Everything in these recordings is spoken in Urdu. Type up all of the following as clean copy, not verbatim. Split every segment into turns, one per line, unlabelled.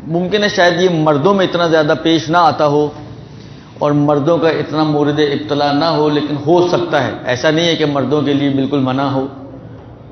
ممکن ہے شاید یہ مردوں میں اتنا زیادہ پیش نہ آتا ہو اور مردوں کا اتنا مورد ابتلا نہ ہو، لیکن ہو سکتا ہے، ایسا نہیں ہے کہ مردوں کے لیے بالکل منع ہو،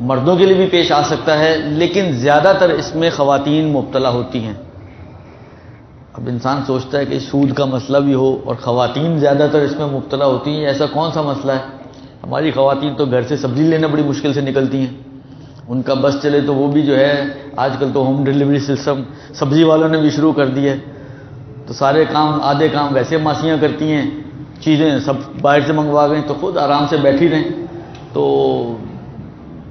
مردوں کے لیے بھی پیش آ سکتا ہے، لیکن زیادہ تر اس میں خواتین مبتلا ہوتی ہیں۔ اب انسان سوچتا ہے کہ سود کا مسئلہ بھی ہو اور خواتین زیادہ تر اس میں مبتلا ہوتی ہیں، ایسا کون سا مسئلہ ہے؟ ہماری خواتین تو گھر سے سبزی لینا بڑی مشکل سے نکلتی ہیں، ان کا بس چلے تو وہ بھی جو ہے، آج کل تو ہوم ڈیلیوری سسٹم سبزی والوں نے بھی شروع کر دی ہے، تو سارے کام، آدھے کام ویسے ماسیاں کرتی ہیں، چیزیں سب باہر سے منگوا گئیں تو خود آرام سے بیٹھی رہیں۔ تو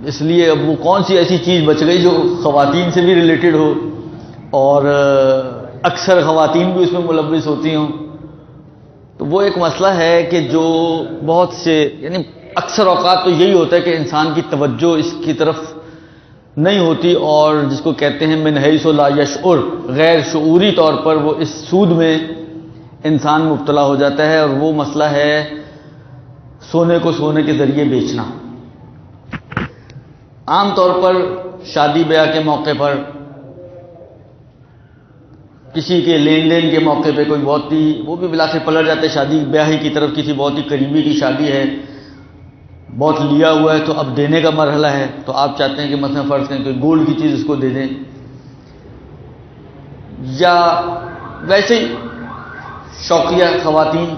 اس لیے اب وہ کون سی ایسی چیز بچ گئی جو خواتین سے بھی ریلیٹڈ ہو اور اکثر خواتین بھی اس میں ملوث ہوتی ہوں؟ تو وہ ایک مسئلہ ہے کہ جو بہت سے، یعنی اکثر اوقات تو یہی ہوتا ہے کہ انسان کی توجہ اس کی طرف نہیں ہوتی، اور جس کو کہتے ہیں من حیث لا یشعر، غیر شعوری طور پر وہ اس سود میں انسان مبتلا ہو جاتا ہے، اور وہ مسئلہ ہے سونے کو سونے کے ذریعے بیچنا۔ عام طور پر شادی بیاہ کے موقع پر، کسی کے لین دین کے موقع پہ، کوئی بہت ہی، وہ بھی بلاخر پلٹ جاتے شادی بیاہی کی طرف، کسی بہت ہی قریبی کی شادی ہے، بہت لیا ہوا ہے تو اب دینے کا مرحلہ ہے، تو آپ چاہتے ہیں کہ مثلا فرض کریں کہ گولڈ کی چیز اس کو دے دیں، یا ویسے ہی شوقیہ خواتین،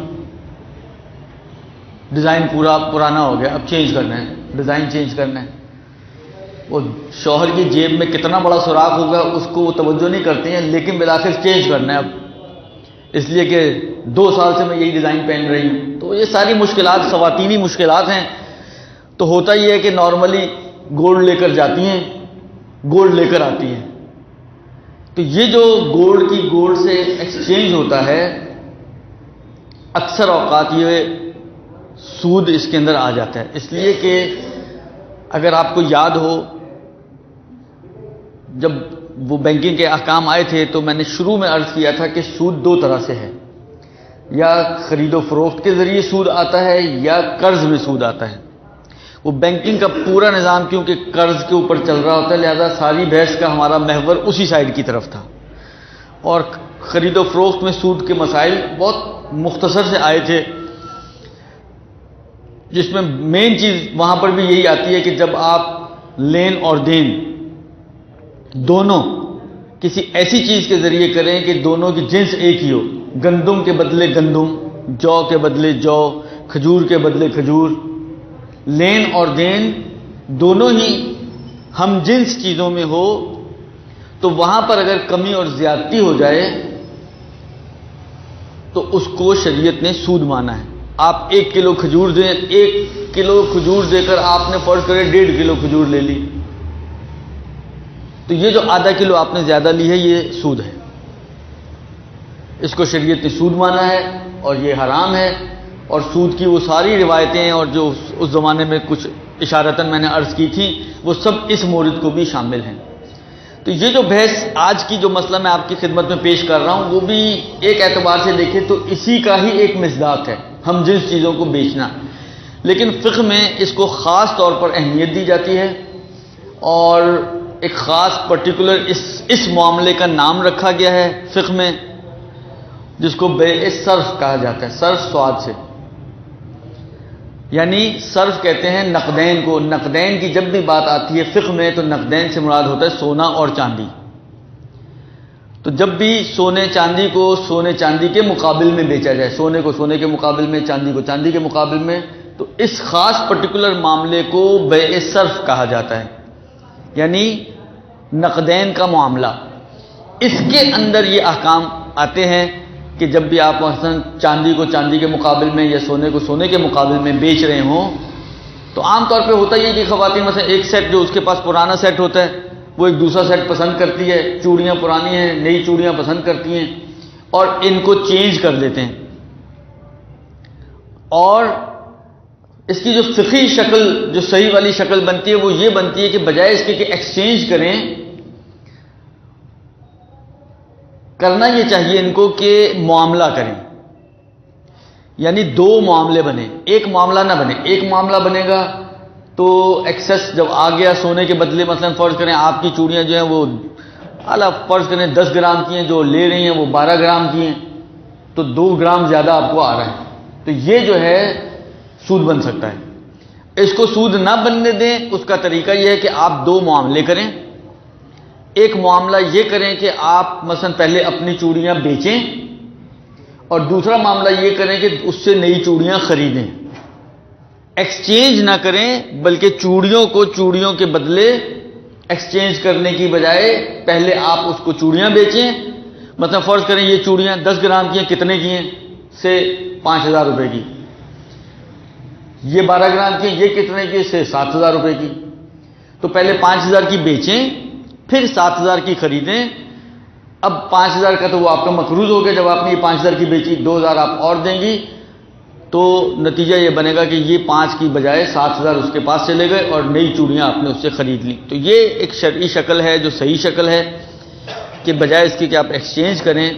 ڈیزائن پورا پرانا ہو گیا، اب چینج کرنا ہے، ڈیزائن چینج کرنا ہے، وہ شوہر کی جیب میں کتنا بڑا سوراخ ہوگا اس کو وہ توجہ نہیں کرتے ہیں، لیکن بالآخر چینج کرنا ہے اب، اس لیے کہ 2 سال سے میں یہی ڈیزائن پہن رہی ہوں۔ تو یہ ساری مشکلات خواتینی مشکلات ہیں۔ تو ہوتا یہ ہے کہ نارملی گولڈ لے کر جاتی ہیں، گولڈ لے کر آتی ہیں، تو یہ جو گولڈ کی گولڈ سے ایکسچینج ہوتا ہے، اکثر اوقات یہ سود اس کے اندر آ جاتا ہے، اس لیے کہ اگر آپ کو یاد ہو جب وہ بینکنگ کے احکام آئے تھے تو میں نے شروع میں عرض کیا تھا کہ سود 2 طرح سے ہے، یا خرید و فروخت کے ذریعے سود آتا ہے یا قرض میں سود آتا ہے۔ وہ بینکنگ کا پورا نظام کیونکہ قرض کے اوپر چل رہا ہوتا ہے، لہذا ساری بحث کا ہمارا محور اسی سائڈ کی طرف تھا، اور خرید و فروخت میں سود کے مسائل بہت مختصر سے آئے تھے، جس میں مین چیز وہاں پر بھی یہی آتی ہے کہ جب آپ لین اور دین دونوں کسی ایسی چیز کے ذریعے کریں کہ دونوں کی جنس ایک ہی ہو، گندم کے بدلے گندم، جو کے بدلے جو، کھجور کے بدلے کھجور، لین اور دین دونوں ہی ہم جنس چیزوں میں ہو، تو وہاں پر اگر کمی اور زیادتی ہو جائے تو اس کو شریعت نے سود مانا ہے۔ آپ 1 کلو کھجور دیں، 1 کلو کھجور دے کر آپ نے فرض کرے 1.5 کلو کھجور لے لی، تو یہ جو آدھا کلو آپ نے زیادہ لی ہے یہ سود ہے، اس کو شریعت نے سود مانا ہے اور یہ حرام ہے۔ اور سود کی وہ ساری روایتیں اور جو اس زمانے میں کچھ اشارتاً میں نے عرض کی تھی وہ سب اس مورد کو بھی شامل ہیں۔ تو یہ جو بحث آج کی جو مسئلہ میں آپ کی خدمت میں پیش کر رہا ہوں وہ بھی ایک اعتبار سے دیکھیں تو اسی کا ہی ایک مصداق ہے، ہم جنس چیزوں کو بیچنا، لیکن فقہ میں اس کو خاص طور پر اہمیت دی جاتی ہے، اور ایک خاص پرٹیکولر اس معاملے کا نام رکھا گیا ہے فقہ میں، جس کو بیع صرف کہا جاتا ہے، صرف سواد سے، یعنی صرف کہتے ہیں نقدین کو۔ نقدین کی جب بھی بات آتی ہے فقہ میں تو نقدین سے مراد ہوتا ہے سونا اور چاندی۔ تو جب بھی سونے چاندی کو سونے چاندی کے مقابل میں بیچا جائے، سونے کو سونے کے مقابل میں، چاندی کو چاندی کے مقابل میں، تو اس خاص پرٹیکولر معاملے کو بیع صرف کہا جاتا ہے، یعنی نقدین کا معاملہ۔ اس کے اندر یہ احکام آتے ہیں کہ جب بھی آپ مثلا چاندی کو چاندی کے مقابل میں یا سونے کو سونے کے مقابل میں بیچ رہے ہوں، تو عام طور پہ ہوتا یہ کہ خواتین مثلا ایک سیٹ جو اس کے پاس پرانا سیٹ ہوتا ہے وہ ایک دوسرا سیٹ پسند کرتی ہے، چوڑیاں پرانی ہیں، نئی چوڑیاں پسند کرتی ہیں، اور ان کو چینج کر دیتے ہیں۔ اور اس کی جو فقہی شکل، جو صحیح والی شکل بنتی ہے وہ یہ بنتی ہے کہ بجائے اس کے کہ ایکسچینج کریں، کرنا یہ چاہیے ان کو کہ معاملہ کریں، یعنی 2 معاملے بنے، ایک معاملہ نہ بنے۔ ایک معاملہ بنے گا تو ایکسس جب آ گیا سونے کے بدلے، مثلا فرض کریں آپ کی چوڑیاں جو ہیں وہ اعلیٰ فرض کریں 10 گرام کی ہیں، جو لے رہی ہیں وہ 12 گرام کی ہیں، تو 2 گرام زیادہ آپ کو آ رہا ہے، تو یہ جو ہے سود بن سکتا ہے۔ اس کو سود نہ بننے دیں، اس کا طریقہ یہ ہے کہ آپ 2 معاملے کریں۔ ایک معاملہ یہ کریں کہ آپ مثلا پہلے اپنی چوڑیاں بیچیں، اور دوسرا معاملہ یہ کریں کہ اس سے نئی چوڑیاں خریدیں۔ ایکسچینج نہ کریں، بلکہ چوڑیوں کو چوڑیوں کے بدلے ایکسچینج کرنے کی بجائے پہلے آپ اس کو چوڑیاں بیچیں۔ مثلا فرض کریں یہ چوڑیاں 10 گرام کی ہیں، کتنے کی ہیں؟ سے 5,000 روپے کی۔ یہ 12 گرام کی ہیں، یہ کتنے کی؟ سے 7,000 روپے کی۔ تو پہلے 5,000 کی بیچیں، پھر 7,000 کی خریدیں۔ اب 5,000 کا تو وہ آپ کا مقروض ہو گیا، جب آپ نے یہ 5,000 کی بیچی، 2,000 آپ اور دیں گی، تو نتیجہ یہ بنے گا کہ یہ 5 کی بجائے 7,000 اس کے پاس چلے گئے اور نئی چوڑیاں آپ نے اس سے خرید لی۔ تو یہ ایک شرعی شکل ہے جو صحیح شکل ہے کہ بجائے اس کی کہ آپ ایکسچینج کریں۔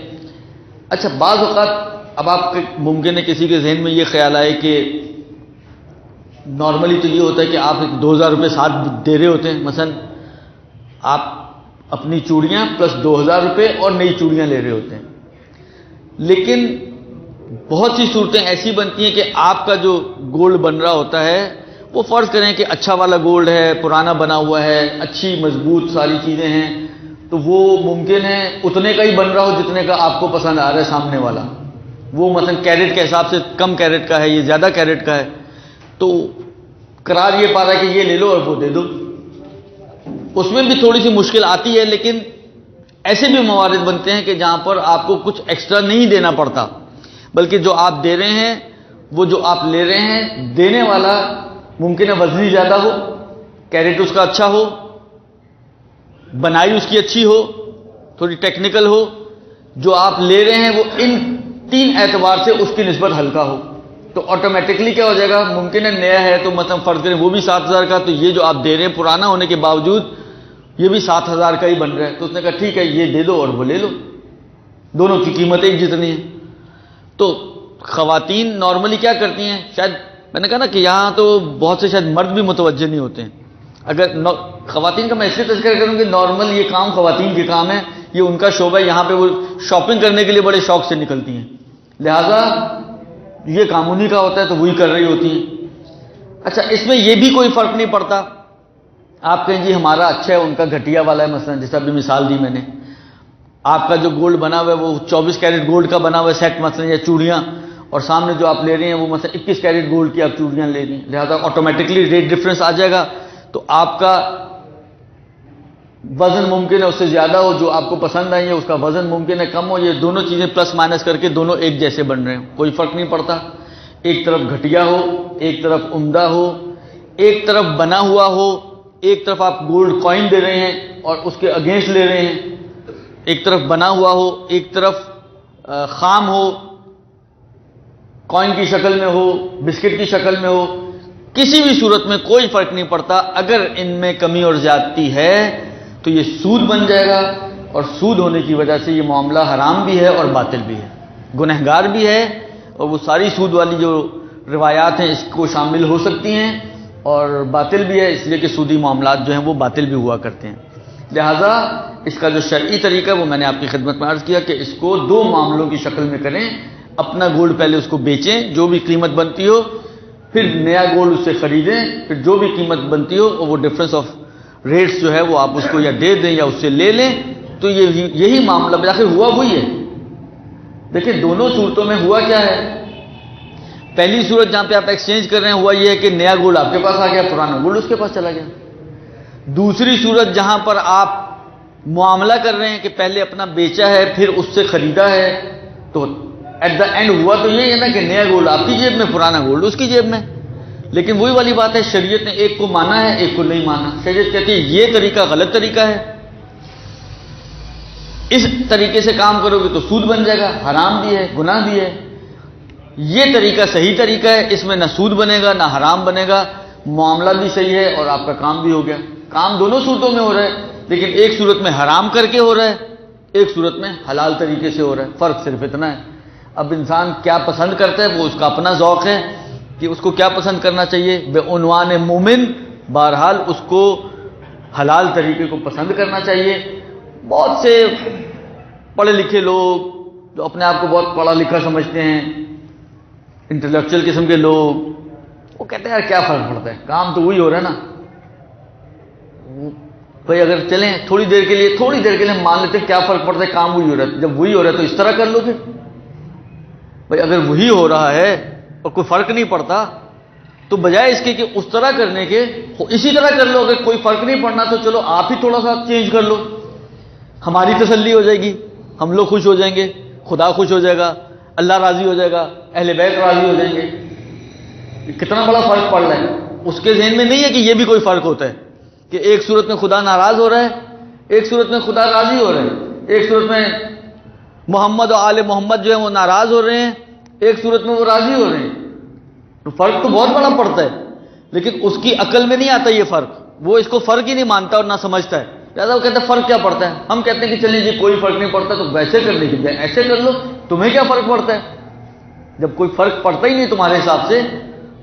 اچھا، بعض اوقات اب آپ ممکن ہے کسی کے ذہن میں یہ خیال آئے کہ نارملی تو یہ ہوتا ہے کہ آپ 2,000 روپے ساتھ دے رہے ہوتے ہیں، مثلا آپ اپنی چوڑیاں پلس 2,000 روپے اور نئی چوڑیاں لے رہے ہوتے ہیں، لیکن بہت سی صورتیں ایسی بنتی ہیں کہ آپ کا جو گولڈ بن رہا ہوتا ہے وہ فرض کریں کہ اچھا والا گولڈ ہے، پرانا بنا ہوا ہے، اچھی مضبوط ساری چیزیں ہیں، تو وہ ممکن ہے اتنے کا ہی بن رہا ہو جتنے کا آپ کو پسند آ رہا ہے سامنے والا۔ وہ مثلا کیرٹ کے حساب سے کم کیرٹ کا ہے، یہ زیادہ کیرٹ کا ہے، تو قرار یہ پا رہا ہے کہ یہ لے لو اور وہ دے دو۔ اس میں بھی تھوڑی سی مشکل آتی ہے، لیکن ایسے بھی موارد بنتے ہیں کہ جہاں پر آپ کو کچھ ایکسٹرا نہیں دینا پڑتا، بلکہ جو آپ دے رہے ہیں وہ جو آپ لے رہے ہیں، دینے والا ممکن ہے وزنی زیادہ ہو، کیرٹ اس کا اچھا ہو، بنائی اس کی اچھی ہو، تھوڑی ٹیکنیکل ہو، جو آپ لے رہے ہیں وہ ان 3 اعتبار سے اس کی نسبت ہلکا ہو، تو آٹومیٹکلی کیا ہو جائے گا، ممکن ہے نیا ہے تو مثلا فرض کریں وہ بھی 7,000 کا، تو یہ جو آپ دے رہے ہیں پرانا ہونے کے باوجود یہ بھی 7,000 کا ہی بن رہا ہے، تو اس نے کہا ٹھیک ہے یہ دے دو اور وہ لے لو، دونوں کی قیمت ایک جتنی ہے۔ تو خواتین نارملی کیا کرتی ہیں، شاید میں نے کہا نا کہ یہاں تو بہت سے شاید مرد بھی متوجہ نہیں ہوتے ہیں، اگر خواتین کا میں اس لیے تذکرہ کروں کہ نارمل یہ کام خواتین کے کام ہے، یہ ان کا شعبہ ہے، یہاں پہ وہ شاپنگ کرنے کے لیے بڑے شوق سے نکلتی ہیں، لہذا یہ کام انہی کا ہوتا ہے تو وہی کر رہی ہوتی ہیں۔ اچھا، اس میں یہ بھی کوئی فرق نہیں پڑتا، آپ کہیں جی ہمارا اچھا ہے ان کا گھٹیا والا ہے، مثلا جیسا ابھی مثال دی میں نے، آپ کا جو گولڈ بنا ہوا ہے وہ 24 کیرٹ گولڈ کا بنا ہوا ہے سیٹ مثلا یا چوڑیاں، اور سامنے جو آپ لے رہے ہیں وہ مثلا 21 کیرٹ گولڈ کی آپ چوڑیاں لے رہی ہیں، لہذا آٹومیٹکلی ریٹ ڈفرینس آ جائے گا، تو آپ کا وزن ممکن ہے اس سے زیادہ ہو، جو آپ کو پسند آئی ہے اس کا وزن ممکن ہے کم ہو، یہ دونوں چیزیں پلس مائنس کر کے دونوں ایک جیسے بن رہے ہیں، کوئی فرق نہیں پڑتا، ایک طرف گھٹیا ہو، ایک طرف عمدہ ہو، ایک طرف بنا ہوا ہو، ایک طرف آپ گولڈ کوائن دے رہے ہیں اور اس کے اگینسٹ لے رہے ہیں، ایک طرف بنا ہوا ہو، ایک طرف خام ہو، کوائن کی شکل میں ہو، بسکٹ کی شکل میں ہو، کسی بھی صورت میں کوئی فرق نہیں پڑتا، اگر ان میں کمی اور زیادتی ہے تو یہ سود بن جائے گا، اور سود ہونے کی وجہ سے یہ معاملہ حرام بھی ہے اور باطل بھی ہے، گنہگار بھی ہے، اور وہ ساری سود والی جو روایات ہیں اس کو شامل ہو سکتی ہیں، اور باطل بھی ہے، اس لیے کہ سودی معاملات جو ہیں وہ باطل بھی ہوا کرتے ہیں۔ لہذا اس کا جو شرعی طریقہ ہے وہ میں نے آپ کی خدمت میں عرض کیا کہ اس کو 2 معاملوں کی شکل میں کریں، اپنا گولڈ پہلے اس کو بیچیں جو بھی قیمت بنتی ہو، پھر نیا گولڈ اس سے خریدیں، پھر جو بھی قیمت بنتی ہو اور وہ ڈفرینس آف ریٹس جو ہے وہ آپ اس کو یا دے دیں یا اس سے لے لیں، تو یہی معاملہ بالآخر ہوا وہی ہے۔ دیکھیں دونوں صورتوں میں ہوا کیا ہے، پہلی صورت جہاں پہ آپ ایکسچینج کر رہے ہیں ہوا یہ ہے کہ نیا گولڈ آپ کے پاس آ گیا، پرانا گولڈ اس کے پاس چلا گیا۔ دوسری صورت جہاں پر آپ معاملہ کر رہے ہیں کہ پہلے اپنا بیچا ہے پھر اس سے خریدا ہے، تو ایٹ دا اینڈ ہوا تو یہ ہے نا کہ نیا گولڈ آپ کی جیب میں، پرانا گولڈ اس کی جیب میں، لیکن وہی والی بات ہے شریعت نے ایک کو مانا ہے ایک کو نہیں مانا۔ شریعت کہتی ہے یہ طریقہ غلط طریقہ ہے، اس طریقے سے کام کرو گے تو سود بن جائے گا، حرام بھی ہے، گناہ بھی ہے۔ یہ طریقہ صحیح طریقہ ہے، اس میں نہ سود بنے گا نہ حرام بنے گا، معاملہ بھی صحیح ہے اور آپ کا کام بھی ہو گیا۔ کام دونوں صورتوں میں ہو رہا ہے، لیکن ایک صورت میں حرام کر کے ہو رہا ہے، ایک صورت میں حلال طریقے سے ہو رہا ہے، فرق صرف اتنا ہے۔ اب انسان کیا پسند کرتا ہے وہ اس کا اپنا ذوق ہے کہ اس کو کیا پسند کرنا چاہیے، بے عنوان مومن بہرحال اس کو حلال طریقے کو پسند کرنا چاہیے، بہت سے پڑھے لکھے لوگ جو اپنے آپ کو بہت پڑھا لکھا سمجھتے ہیں، انٹلیکچوئل قسم کے لوگ، وہ کہتے ہیں یار کیا فرق پڑتا ہے، کام تو وہی ہو رہا ہے نا. بھائی اگر چلیں تھوڑی دیر کے لیے مان لیتے ہیں کیا فرق پڑتا ہے، کام وہی ہو رہا ہے. جب وہی ہو رہا ہے تو اس طرح کر لو پھر. بھائی اگر وہی ہو رہا ہے اور کوئی فرق نہیں پڑتا تو بجائے اس کے کہ اس طرح کرنے کے اسی طرح کر لو. اگر کوئی فرق نہیں پڑنا تو چلو آپ ہی تھوڑا سا چینج کر لو، ہماری تسلی ہو جائے گی، ہم لوگ خوش ہو جائیں گے، خدا خوش ہو جائے گا، اللہ راضی ہو جائے گا، اہل بیت راضی ہو جائیں گے. کتنا بڑا فرق پڑ رہا ہے. اس کے ذہن میں نہیں ہے کہ یہ بھی کوئی فرق ہوتا ہے کہ ایک صورت میں خدا ناراض ہو رہا ہے، ایک صورت میں خدا راضی ہو رہا ہے، ایک صورت میں محمد اور آل محمد جو ہیں وہ ناراض ہو رہے ہیں، ایک صورت میں وہ راضی ہو رہے ہیں. تو فرق تو بہت بڑا پڑتا ہے، لیکن اس کی عقل میں نہیں آتا یہ فرق. وہ اس کو فرق ہی نہیں مانتا اور نہ سمجھتا ہے. لہٰذا وہ کہتا ہے فرق کیا پڑتا ہے. ہم کہتے ہیں کہ چلیے جی کوئی فرق نہیں پڑتا تو ویسے کر لے گی، ایسے کر لو، تمہیں کیا فرق پڑتا ہے. جب کوئی فرق پڑتا ہی نہیں تمہارے حساب سے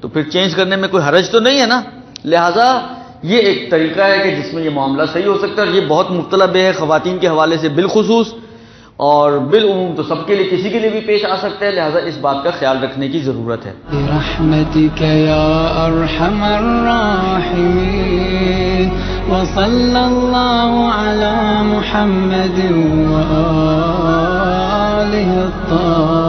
تو پھر چینج کرنے میں کوئی حرج تو نہیں ہے نا. لہٰذا یہ ایک طریقہ ہے کہ جس میں یہ معاملہ صحیح ہو سکتا ہے. اور یہ بہت مبتلا بے ہے خواتین کے حوالے سے بالخصوص، اور بالعموم تو سب کے لیے، کسی کے لیے بھی پیش آ سکتا ہے. لہذا اس بات کا خیال رکھنے کی ضرورت ہے.
برحمتک یا ارحم الراحمین وصلی اللہ علی محمد وآلہ الطاہرین.